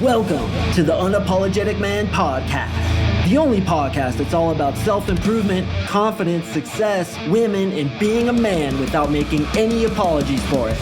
Welcome to the Unapologetic Man Podcast, the only podcast that's all about self-improvement, confidence, success, women, and being a man without making any apologies for it.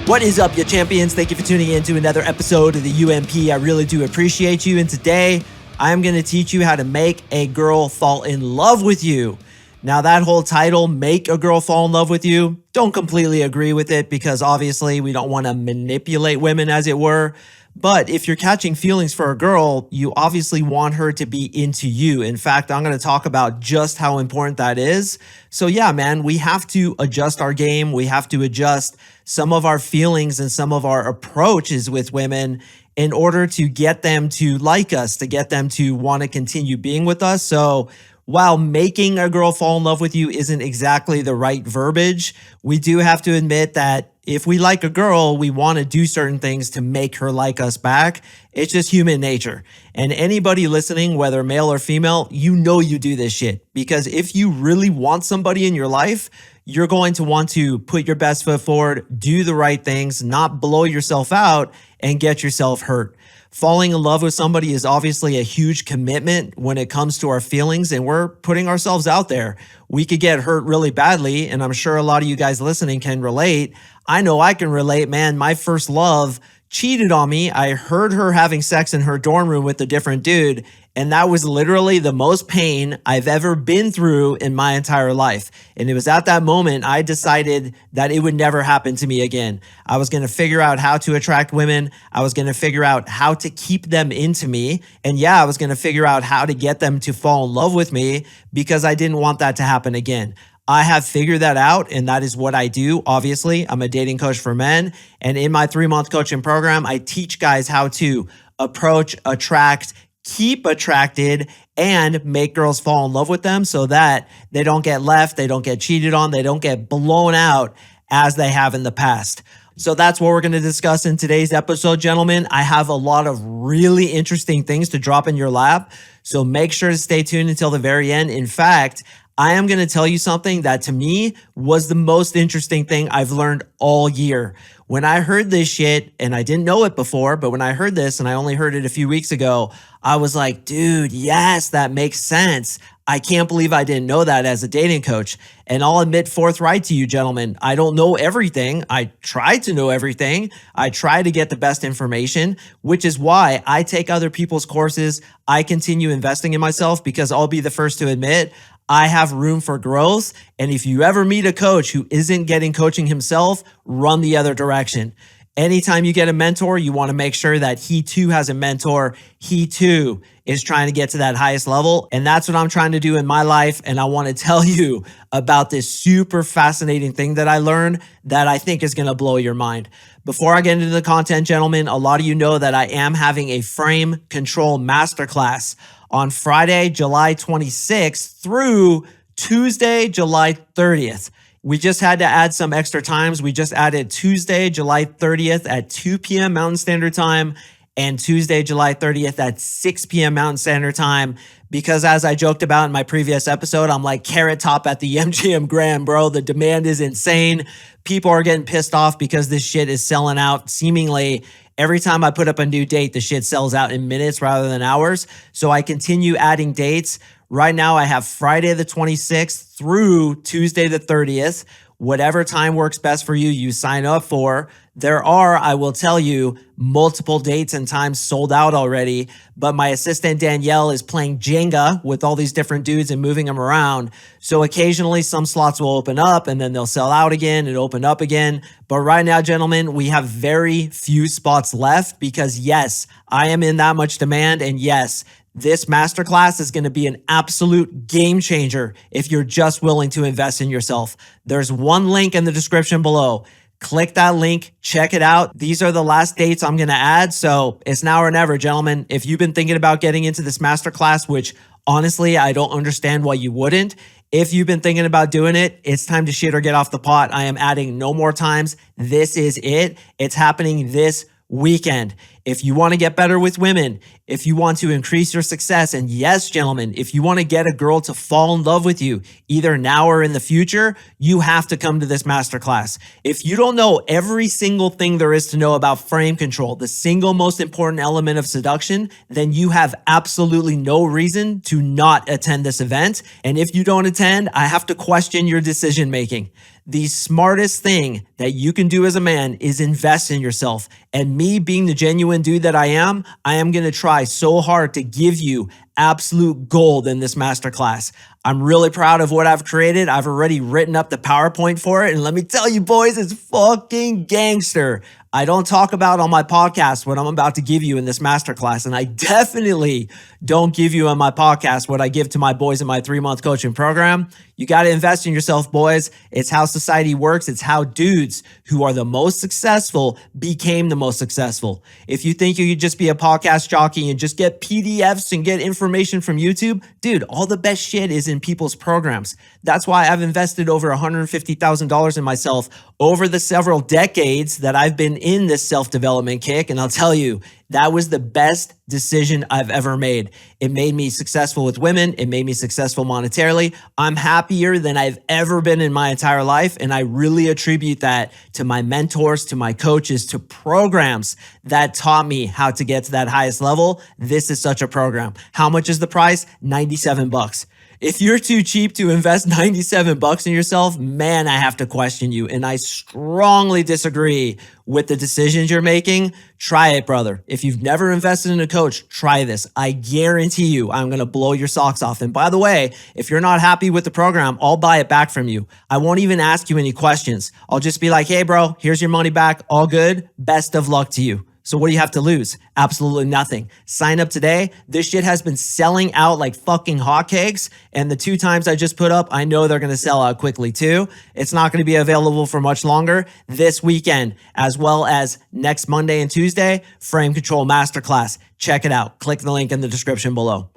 What is up, you champions? Thank you for tuning in to another episode of the UMP. I really do appreciate you. And today, I'm going to teach you how to make a girl fall in love with you. Now, that whole title, Make a Girl Fall in Love with You, don't completely agree with it because obviously we don't want to manipulate women, as it were. But if you're catching feelings for a girl, you obviously want her to be into you. In fact, I'm going to talk about just how important that is. So yeah, man, we have to adjust our game. We have to adjust some of our feelings and some of our approaches with women in order to get them to like us, to get them to want to continue being with us. So while making a girl fall in love with you isn't exactly the right verbiage, we do have to admit that if we like a girl, we want to do certain things to make her like us back. It's just human nature. And anybody listening, whether male or female, you know you do this shit. Because if you really want somebody in your life, you're going to want to put your best foot forward, do the right things, not blow yourself out and get yourself hurt. Falling in love with somebody is obviously a huge commitment when it comes to our feelings, and we're putting ourselves out there. We could get hurt really badly, and I'm sure a lot of you guys listening can relate. I know I can relate, man. My first love cheated on me. I heard her having sex in her dorm room with a different dude, and that was literally the most pain I've ever been through in my entire life. And it was at that moment I decided that it would never happen to me again. I was going to figure out how to attract women. I was going to figure out how to keep them into me. And yeah, I was going to figure out how to get them to fall in love with me because I didn't want that to happen again. I have figured that out, and that is what I do. Obviously, I'm a dating coach for men, and in my 3-month coaching program, I teach guys how to approach, attract, keep attracted, and make girls fall in love with them so that they don't get left, they don't get cheated on, they don't get blown out as they have in the past. So that's what we're going to discuss in today's episode, gentlemen. I have a lot of really interesting things to drop in your lap, so make sure to stay tuned until the very end. In fact, I am going to tell you something that to me was the most interesting thing I've learned all year. When I heard this shit, and I didn't know it before, but when I heard this, and I only heard it a few weeks ago, I was like, dude, yes, that makes sense. I can't believe I didn't know that as a dating coach. And I'll admit forthright to you, gentlemen, I don't know everything. I try to know everything. I try to get the best information, which is why I take other people's courses. I continue investing in myself because I'll be the first to admit I have room for growth. And if you ever meet a coach who isn't getting coaching himself, run the other direction. Anytime you get a mentor, you want to make sure that he too has a mentor. He too is trying to get to that highest level. And that's what I'm trying to do in my life. And I want to tell you about this super fascinating thing that I learned that I think is going to blow your mind. Before I get into the content, gentlemen, a lot of you know that I am having a frame control masterclass on Friday, July 26th through Tuesday, July 30th. We just had to add some extra times. We just added Tuesday, July 30th at 2 p.m. Mountain Standard Time and Tuesday, July 30th at 6 p.m. Mountain Standard Time. Because as I joked about in my previous episode, I'm like Carrot Top at the MGM Grand, bro. The demand is insane. People are getting pissed off because this shit is selling out seemingly. Every time I put up a new date, the shit sells out in minutes rather than hours. So I continue adding dates. Right now, I have Friday the 26th through Tuesday the 30th. Whatever time works best for you, you sign up for. There are, I will tell you, multiple dates and times sold out already, but my assistant Danielle is playing Jenga with all these different dudes and moving them around. So occasionally some slots will open up and then they'll sell out again and open up again. But right now, gentlemen, we have very few spots left because yes, I am in that much demand, and yes, this masterclass is going to be an absolute game changer if you're just willing to invest in yourself. There's one link in the description below. Click that link, check it out. These are the last dates I'm going to add, so it's now or never, gentlemen. If you've been thinking about getting into this masterclass, which honestly, I don't understand why you wouldn't. If you've been thinking about doing it, it's time to shit or get off the pot. I am adding no more times. This is it. It's happening this weekend. If you want to get better with women, if you want to increase your success, and yes, gentlemen, if you want to get a girl to fall in love with you, either now or in the future, you have to come to this masterclass. If you don't know every single thing there is to know about frame control, the single most important element of seduction, then you have absolutely no reason to not attend this event. And if you don't attend, I have to question your decision making. The smartest thing that you can do as a man is invest in yourself. And me being the genuine dude that I am going to try so hard to give you absolute gold in this masterclass. I'm really proud of what I've created. I've already written up the PowerPoint for it. And let me tell you, boys, it's fucking gangster. I don't talk about on my podcast what I'm about to give you in this masterclass. And I definitely don't give you on my podcast what I give to my boys in my 3-month coaching program. You got to invest in yourself, boys. It's how society works. It's how dudes who are the most successful became the most successful. If you think you could just be a podcast jockey and just get PDFs and get information from YouTube, dude, all the best shit is in people's programs. That's why I've invested over $150,000 in myself over the several decades that I've been in this self-development kick. And I'll tell you, that was the best decision I've ever made. It made me successful with women. It made me successful monetarily. I'm happier than I've ever been in my entire life. And I really attribute that to my mentors, to my coaches, to programs that taught me how to get to that highest level. This is such a program. How much is the price? $97. If you're too cheap to invest $97 in yourself, man, I have to question you. And I strongly disagree with the decisions you're making. Try it, brother. If you've never invested in a coach, try this. I guarantee you, I'm going to blow your socks off. And by the way, if you're not happy with the program, I'll buy it back from you. I won't even ask you any questions. I'll just be like, hey, bro, here's your money back. All good. Best of luck to you. So what do you have to lose? Absolutely nothing. Sign up today. This shit has been selling out like fucking hotcakes. And the 2 times I just put up, I know they're going to sell out quickly too. It's not going to be available for much longer this weekend, as well as next Monday and Tuesday, Frame Control Masterclass. Check it out. Click the link in the description below.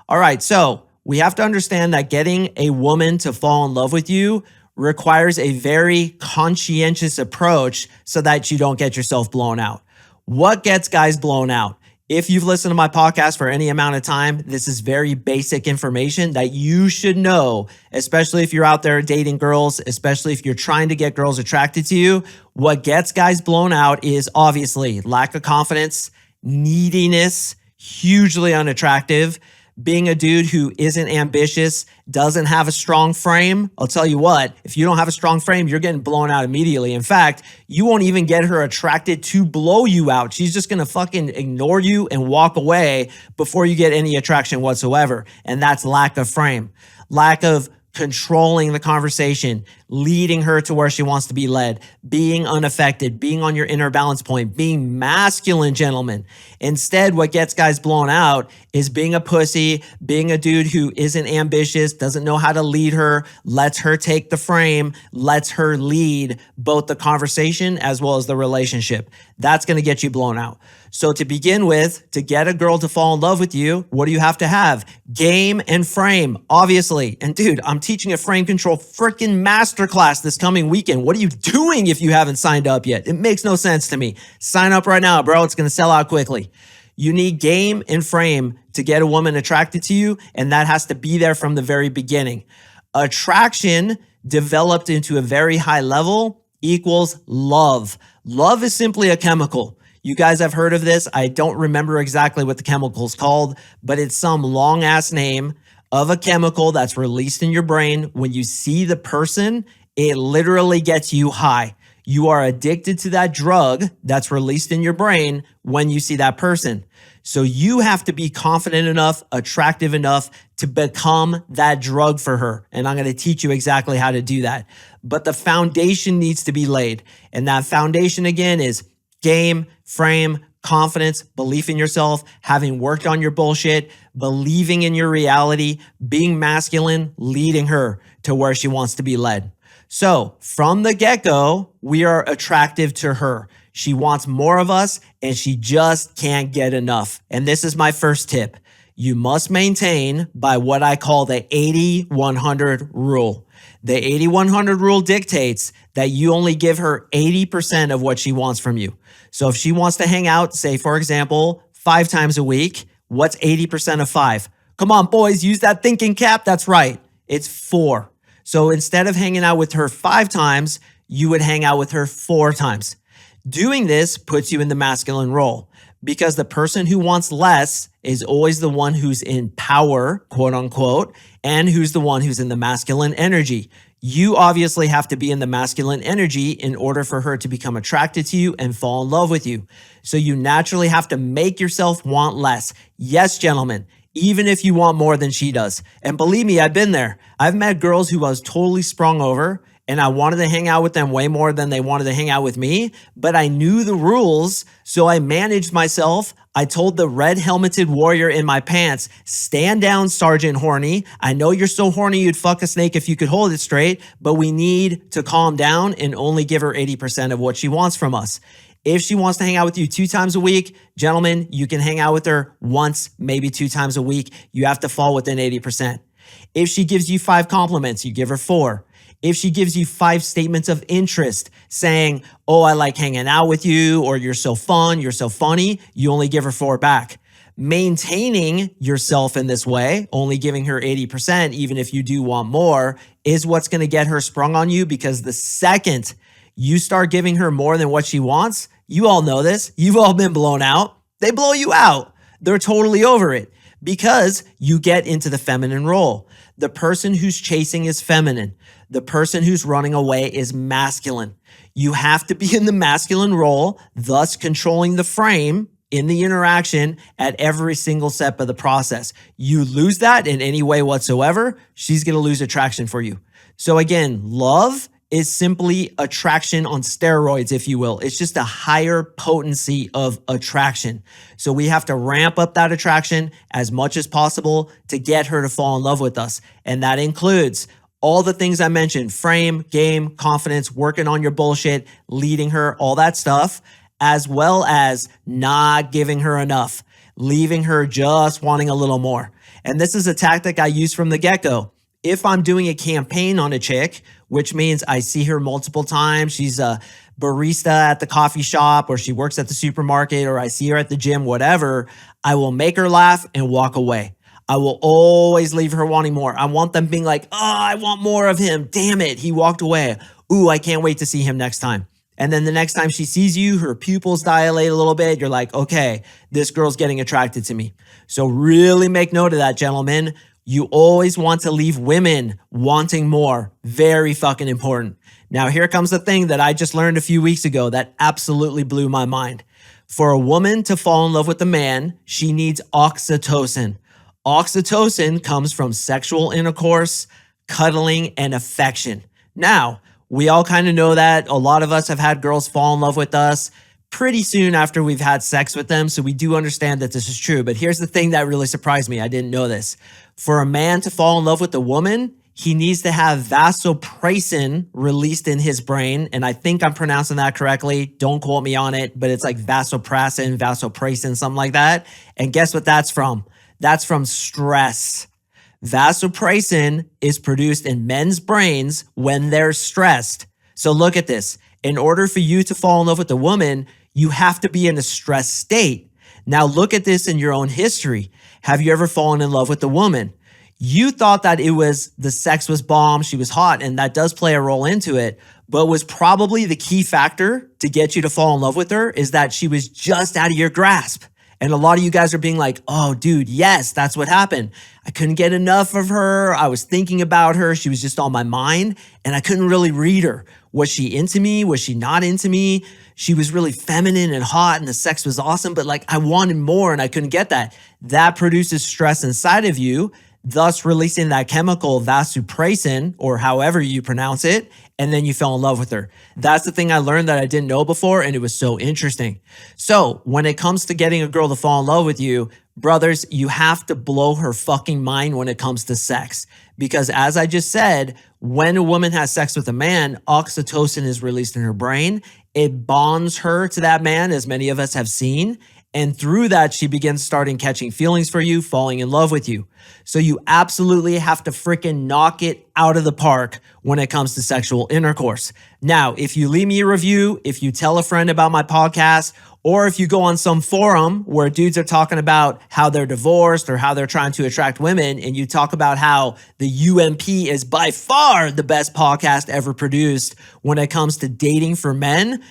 All right. So we have to understand that getting a woman to fall in love with you requires a very conscientious approach so that you don't get yourself blown out. What gets guys blown out? If you've listened to my podcast for any amount of time, this is very basic information that you should know, especially if you're out there dating girls, especially if you're trying to get girls attracted to you. What gets guys blown out is obviously lack of confidence, neediness, hugely unattractive, being a dude who isn't ambitious, doesn't have a strong frame. I'll tell you what, if you don't have a strong frame, you're getting blown out immediately. In fact, you won't even get her attracted to blow you out. She's just going to fucking ignore you and walk away before you get any attraction whatsoever. And that's lack of frame, lack of controlling the conversation, leading her to where she wants to be led, being unaffected, being on your inner balance point, being masculine, gentlemen. Instead, what gets guys blown out is being a pussy, being a dude who isn't ambitious, doesn't know how to lead her, lets her take the frame, lets her lead both the conversation as well as the relationship. That's going to get you blown out. So to begin with, to get a girl to fall in love with you, what do you have to have? Game and frame, obviously. And dude, I'm teaching a frame control freaking masterclass this coming weekend. What are you doing if you haven't signed up yet? It makes no sense to me. Sign up right now, bro. It's going to sell out quickly. You need game and frame to get a woman attracted to you, and that has to be there from the very beginning. Attraction developed into a very high level equals love. Love is simply a chemical. You guys have heard of this. I don't remember exactly what the chemical is called, but it's some long ass name of a chemical that's released in your brain. When you see the person, it literally gets you high. You are addicted to that drug that's released in your brain when you see that person. So you have to be confident enough, attractive enough to become that drug for her. And I'm going to teach you exactly how to do that. But the foundation needs to be laid. And that foundation again is game, frame, confidence, belief in yourself, having worked on your bullshit, believing in your reality, being masculine, leading her to where she wants to be led. So from the get-go, we are attractive to her. She wants more of us and she just can't get enough. And this is my first tip. You must maintain by what I call the 80-100 rule. The 80-100 rule dictates that you only give her 80% of what she wants from you. So if she wants to hang out, say for example, 5 times a week, what's 80% of 5? Come on, boys, use that thinking cap. That's right. It's 4. So instead of hanging out with her 5 times, you would hang out with her 4 times. Doing this puts you in the masculine role because the person who wants less is always the one who's in power, quote unquote, and who's the one who's in the masculine energy. You obviously have to be in the masculine energy in order for her to become attracted to you and fall in love with you. So you naturally have to make yourself want less. Yes, gentlemen, even if you want more than she does. And believe me, I've been there. I've met girls who I was totally sprung over and I wanted to hang out with them way more than they wanted to hang out with me, but I knew the rules, so I managed myself. I told the red helmeted warrior in my pants, stand down, Sergeant Horny. I know you're so horny you'd fuck a snake if you could hold it straight, but we need to calm down and only give her 80% of what she wants from us. If she wants to hang out with you 2 times a week, gentlemen, you can hang out with her once, maybe 2 times a week. You have to fall within 80%. If she gives you 5 compliments, you give her 4. If she gives you 5 statements of interest saying, oh, I like hanging out with you, or you're so fun, you're so funny, you only give her 4 back. Maintaining yourself in this way, only giving her 80%, even if you do want more, is what's going to get her sprung on you, because the second you start giving her more than what she wants, you all know this, you've all been blown out. They blow you out. They're totally over it because you get into the feminine role. The person who's chasing is feminine. The person who's running away is masculine. You have to be in the masculine role, thus controlling the frame in the interaction at every single step of the process. You lose that in any way whatsoever, she's going to lose attraction for you. So again, love is simply attraction on steroids, if you will. It's just a higher potency of attraction. So we have to ramp up that attraction as much as possible to get her to fall in love with us. And that includes all the things I mentioned: frame, game, confidence, working on your bullshit, leading her, all that stuff, as well as not giving her enough, leaving her just wanting a little more. And this is a tactic I use from the get-go. If I'm doing a campaign on a chick, which means I see her multiple times, she's a barista at the coffee shop, or she works at the supermarket, or I see her at the gym, whatever, I will make her laugh and walk away. I will always leave her wanting more. I want them being like, oh, I want more of him. Damn it, he walked away. Ooh, I can't wait to see him next time. And then the next time she sees you, her pupils dilate a little bit. You're like, okay, this girl's getting attracted to me. So really make note of that, gentlemen. You always want to leave women wanting more. Very fucking important. Now, here comes the thing that I just learned a few weeks ago that absolutely blew my mind. For a woman to fall in love with a man, she needs oxytocin. Oxytocin comes from sexual intercourse, cuddling, and affection. Now, we all kind of know that. A lot of us have had girls fall in love with us pretty soon after we've had sex with them, so we do understand that this is true. But here's the thing that really surprised me. I didn't know this. For a man to fall in love with a woman, he needs to have vasopressin released in his brain. And I think I'm pronouncing that correctly. Don't quote me on it, but it's like vasopressin, something like that. And guess what that's from? That's from stress. Vasopressin is produced in men's brains when they're stressed. So look at this. In order for you to fall in love with a woman, you have to be in a stressed state. Now look at this in your own history. Have you ever fallen in love with a woman? You thought that it was the sex was bomb, she was hot, and that does play a role into it, but was probably the key factor to get you to fall in love with her is that she was just out of your grasp. And a lot of you guys are being like, oh, dude, yes, that's what happened. I couldn't get enough of her. I was thinking about her. She was just on my mind and I couldn't really read her. Was she into me? Was she not into me? She was really feminine and hot and the sex was awesome, but like I wanted more and I couldn't get that. That produces stress inside of you, thus releasing that chemical vasopressin, or however you pronounce it, and then you fell in love with her. That's the thing I learned that I didn't know before, and it was so interesting. So when it comes to getting a girl to fall in love with you, brothers, you have to blow her fucking mind when it comes to sex. Because as I just said, when a woman has sex with a man, oxytocin is released in her brain. It bonds her to that man, as many of us have seen. And through that, she begins starting catching feelings for you, falling in love with you. So you absolutely have to freaking knock it out of the park when it comes to sexual intercourse. Now, if you leave me a review, if you tell a friend about my podcast, or if you go on some forum where dudes are talking about how they're divorced or how they're trying to attract women, and you talk about how the UMP is by far the best podcast ever produced when it comes to dating for men,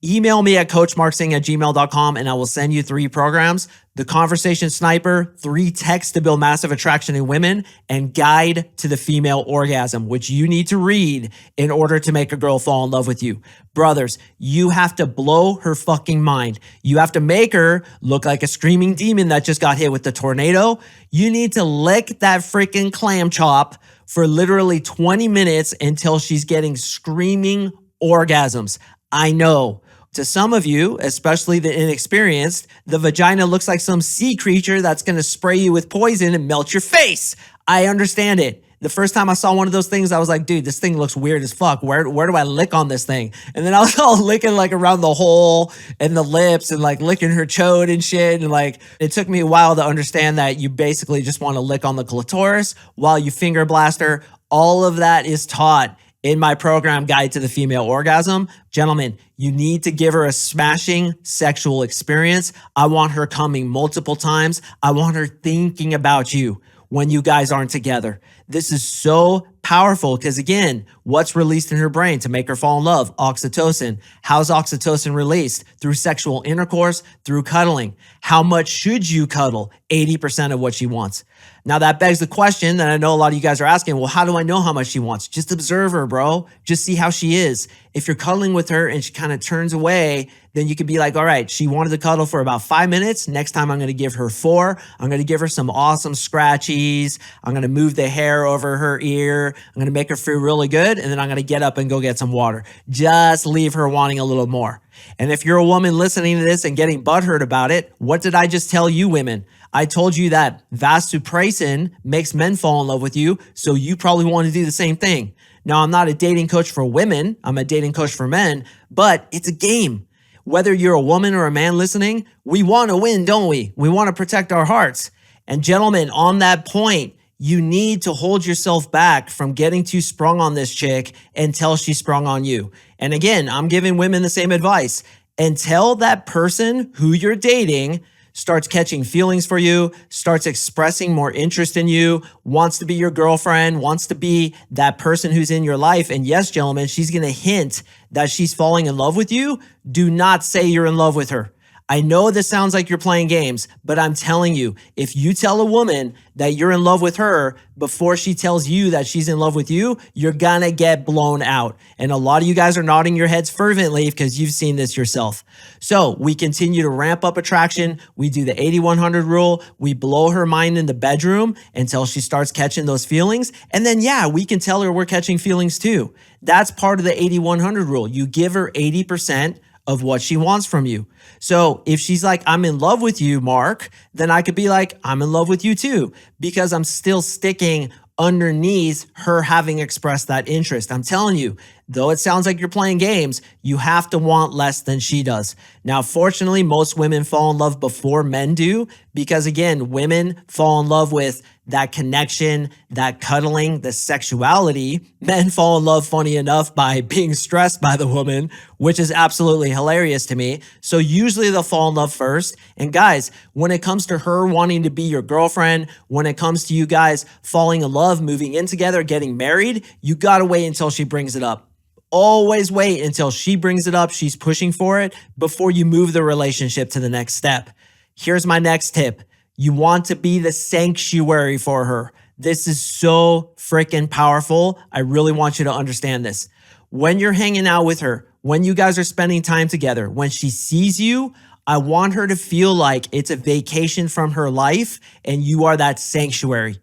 email me at coachmarksing@gmail.com and I will send you 3 programs: The Conversation Sniper, 3 Texts to Build Massive Attraction in Women, and Guide to the Female Orgasm, which you need to read in order to make a girl fall in love with you. Brothers, you have to blow her fucking mind. You have to make her look like a screaming demon that just got hit with the tornado. You need to lick that freaking clam chop for literally 20 minutes until she's getting screaming orgasms. I know. To some of you, especially the inexperienced, the vagina looks like some sea creature that's going to spray you with poison and melt your face. I understand it. The first time I saw one of those things, I was like, dude, this thing looks weird as fuck. Where do I lick on this thing? And then I was all licking like around the hole and the lips and like licking her chode and shit. And like, it took me a while to understand that you basically just want to lick on the clitoris while you finger blast her. All of that is taught in my program, Guide to the Female Orgasm. Gentlemen, you need to give her a smashing sexual experience. I want her coming multiple times. I want her thinking about you when you guys aren't together. This is so powerful because, again, what's released in her brain to make her fall in love? Oxytocin. How's oxytocin released? Through sexual intercourse, through cuddling. How much should you cuddle? 80% of what she wants. Now that begs the question that I know a lot of you guys are asking, well, how do I know how much she wants? Just observe her, bro. Just see how she is. If you're cuddling with her and she kind of turns away, then you could be like, all right, she wanted to cuddle for about 5 minutes. Next time I'm going to give her 4. I'm going to give her some awesome scratchies. I'm going to move the hair over her ear. I'm going to make her feel really good. And then I'm going to get up and go get some water. Just leave her wanting a little more. And if you're a woman listening to this and getting butthurt about it, what did I just tell you women? I told you that vasopressin makes men fall in love with you, so you probably want to do the same thing. Now, I'm not a dating coach for women. I'm a dating coach for men, but it's a game. Whether you're a woman or a man listening, we want to win, don't we? We want to protect our hearts. And gentlemen, on that point, you need to hold yourself back from getting too sprung on this chick until she's sprung on you. And again, I'm giving women the same advice. Until that person who you're dating starts catching feelings for you, starts expressing more interest in you, wants to be your girlfriend, wants to be that person who's in your life. And yes, gentlemen, she's going to hint that she's falling in love with you. Do not say you're in love with her. I know this sounds like you're playing games, but I'm telling you, if you tell a woman that you're in love with her before she tells you that she's in love with you, you're gonna get blown out. And a lot of you guys are nodding your heads fervently because you've seen this yourself. So we continue to ramp up attraction. We do the 80-100 rule. We blow her mind in the bedroom until she starts catching those feelings. And then, yeah, we can tell her we're catching feelings too. That's part of the 80-100 rule. You give her 80% of what she wants from you. So if she's like, I'm in love with you, Mark, then I could be like, I'm in love with you too, because I'm still sticking underneath her having expressed that interest. I'm telling you, though it sounds like you're playing games, you have to want less than she does. Now, fortunately, most women fall in love before men do, because again, women fall in love with that connection, that cuddling, the sexuality. Men fall in love, funny enough, by being stressed by the woman, which is absolutely hilarious to me. So usually they'll fall in love first. And guys, when it comes to her wanting to be your girlfriend, when it comes to you guys falling in love, moving in together, getting married, you gotta wait until she brings it up. Always wait until she brings it up, she's pushing for it, before you move the relationship to the next step. Here's my next tip. You want to be the sanctuary for her. This is so freaking powerful. I really want you to understand this. When you're hanging out with her, when you guys are spending time together, when she sees you, I want her to feel like it's a vacation from her life and you are that sanctuary.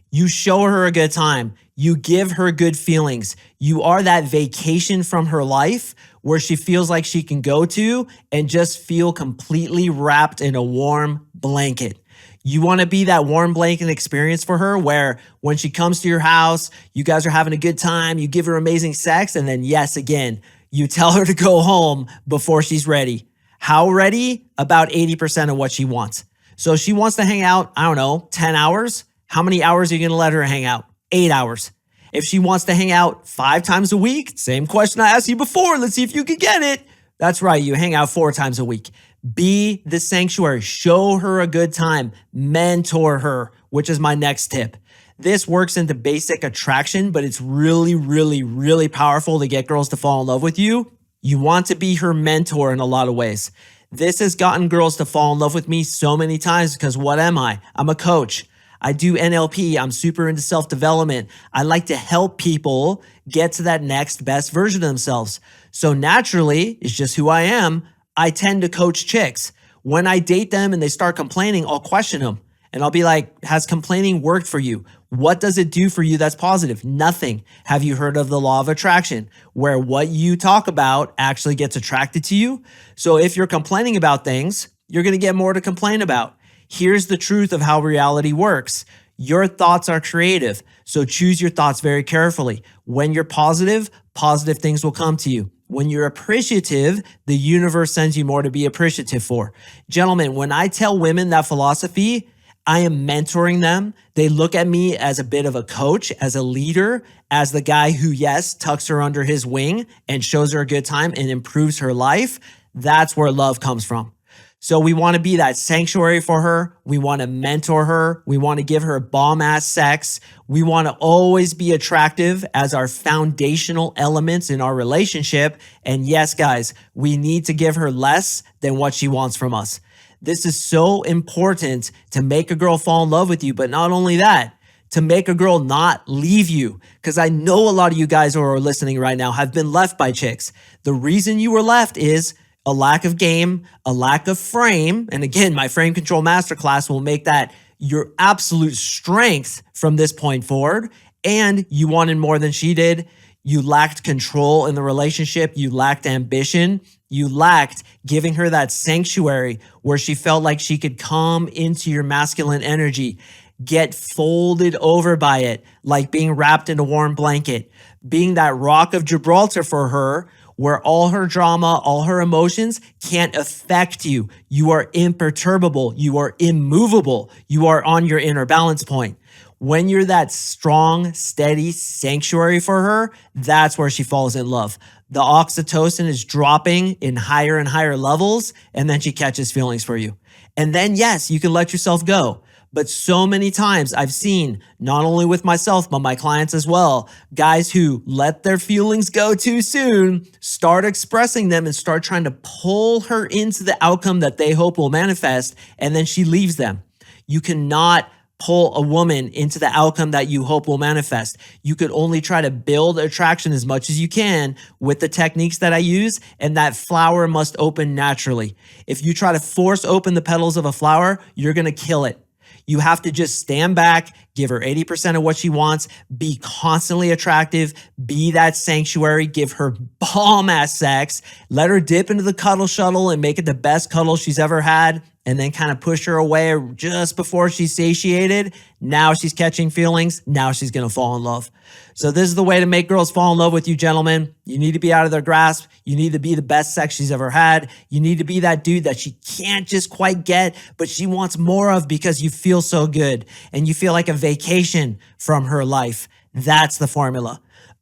You show her a good time. You give her good feelings. You are that vacation from her life where she feels like she can go to and just feel completely wrapped in a warm blanket. You want to be that warm blanket experience for her where when she comes to your house, you guys are having a good time, you give her amazing sex, and then yes, again, you tell her to go home before she's ready. How ready? About 80% of what she wants. So if she wants to hang out, I don't know, 10 hours. How many hours are you going to let her hang out? 8 hours. If she wants to hang out 5 times a week, same question I asked you before. Let's see if you can get it. That's right. You hang out 4 times a week. Be the sanctuary. Show her a good time. Mentor her, which is my next tip. This works into basic attraction, but it's really, really, really powerful to get girls to fall in love with you. You want to be her mentor in a lot of ways. This has gotten girls to fall in love with me so many times because what am I? I'm a coach. I do NLP. I'm super into self-development. I like to help people get to that next best version of themselves. So naturally, it's just who I am. I tend to coach chicks. When I date them and they start complaining, I'll question them. And I'll be like, has complaining worked for you? What does it do for you that's positive? Nothing. Have you heard of the law of attraction, where what you talk about actually gets attracted to you? So if you're complaining about things, you're going to get more to complain about. Here's the truth of how reality works. Your thoughts are creative. So choose your thoughts very carefully. When you're positive, positive things will come to you. When you're appreciative, the universe sends you more to be appreciative for. Gentlemen, when I tell women that philosophy, I am mentoring them. They look at me as a bit of a coach, as a leader, as the guy who, yes, tucks her under his wing and shows her a good time and improves her life. That's where love comes from. So we want to be that sanctuary for her. We want to mentor her. We want to give her bomb-ass sex. We want to always be attractive as our foundational elements in our relationship. And yes, guys, we need to give her less than what she wants from us. This is so important to make a girl fall in love with you, but not only that, to make a girl not leave you. Because I know a lot of you guys who are listening right now have been left by chicks. The reason you were left is a lack of game, a lack of frame. And again, my frame control masterclass will make that your absolute strength from this point forward. And you wanted more than she did. You lacked control in the relationship. You lacked ambition. You lacked giving her that sanctuary where she felt like she could come into your masculine energy, get folded over by it, like being wrapped in a warm blanket, being that rock of Gibraltar for her, where all her drama, all her emotions can't affect you. You are imperturbable. You are immovable. You are on your inner balance point. When you're that strong, steady sanctuary for her, that's where she falls in love. The oxytocin is dropping in higher and higher levels, and then she catches feelings for you. And then, yes, you can let yourself go. But so many times I've seen, not only with myself, but my clients as well, guys who let their feelings go too soon, start expressing them and start trying to pull her into the outcome that they hope will manifest, and then she leaves them. You cannot pull a woman into the outcome that you hope will manifest. You could only try to build attraction as much as you can with the techniques that I use, and that flower must open naturally. If you try to force open the petals of a flower, you're going to kill it. You have to just stand back, give her 80% of what she wants, be constantly attractive, be that sanctuary, give her bomb-ass sex, let her dip into the cuddle shuttle and make it the best cuddle she's ever had, and then kind of push her away just before she's satiated. Now she's catching feelings. Now she's going to fall in love. So this is the way to make girls fall in love with you, gentlemen. You need to be out of their grasp. You need to be the best sex she's ever had. You need to be that dude that she can't just quite get, but she wants more of because you feel so good and you feel like a vacation from her life. That's the formula.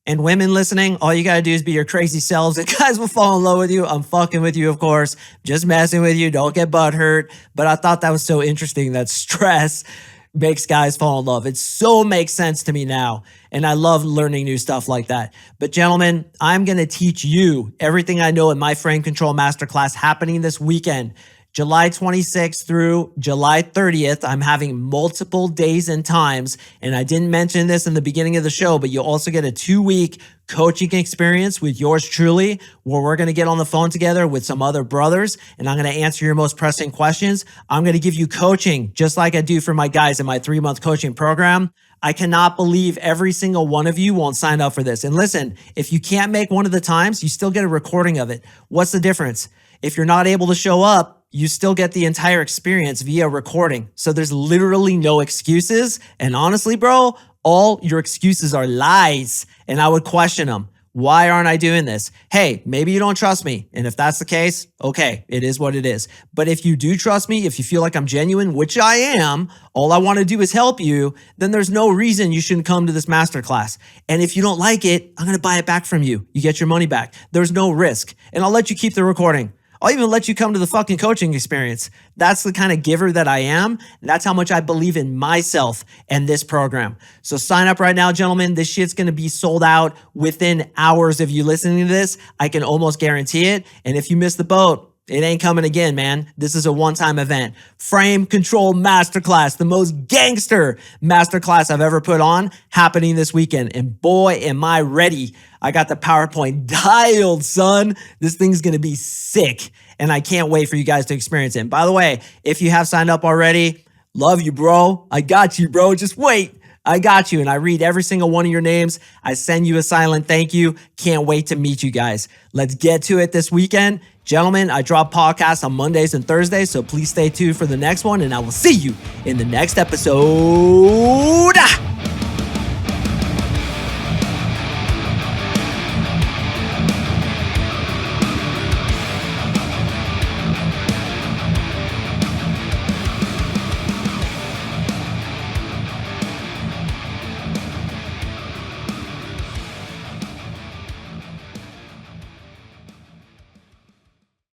And women listening, all you got to do is be your crazy selves and guys will fall in love with you. I'm fucking with you, of course. Just messing with you. Don't get butthurt. But I thought that was so interesting that stress makes guys fall in love. It so makes sense to me now. And I love learning new stuff like that. But gentlemen, I'm going to teach you everything I know in my Frame Control Masterclass happening this weekend. July 26th through July 30th, I'm having multiple days and times. And I didn't mention this in the beginning of the show, but you'll also get a 2-week coaching experience with yours truly, where we're going to get on the phone together with some other brothers, and I'm going to answer your most pressing questions. I'm going to give you coaching just like I do for my guys in my 3-month coaching program. I cannot believe every single one of you won't sign up for this. And listen, if you can't make one of the times, you still get a recording of it. What's the difference? If you're not able to show up, you still get the entire experience via recording. So there's literally no excuses. And honestly, bro, all your excuses are lies. And I would question them. Why aren't I doing this? Hey, maybe you don't trust me. And if that's the case, okay, it is what it is. But if you do trust me, if you feel like I'm genuine, which I am, all I want to do is help you, then there's no reason you shouldn't come to this masterclass. And if you don't like it, I'm going to buy it back from you. You get your money back. There's no risk. And I'll let you keep the recording. I'll even let you come to the fucking coaching experience. That's the kind of giver that I am. And that's how much I believe in myself and this program. So sign up right now, gentlemen. This shit's going to be sold out within hours of you listening to this. I can almost guarantee it. And if you miss the boat, it ain't coming again, man. This is a one-time event. Frame Control Masterclass, the most gangster masterclass I've ever put on, happening this weekend. And boy, am I ready. I got the PowerPoint dialed, son. This thing's going to be sick. And I can't wait for you guys to experience it. And by the way, if you have signed up already, love you, bro. I got you, bro. Just wait. I got you. And I read every single one of your names. I send you a silent thank you. Can't wait to meet you guys. Let's get to it this weekend. Gentlemen, I drop podcasts on Mondays and Thursdays, so please stay tuned for the next one, and I will see you in the next episode.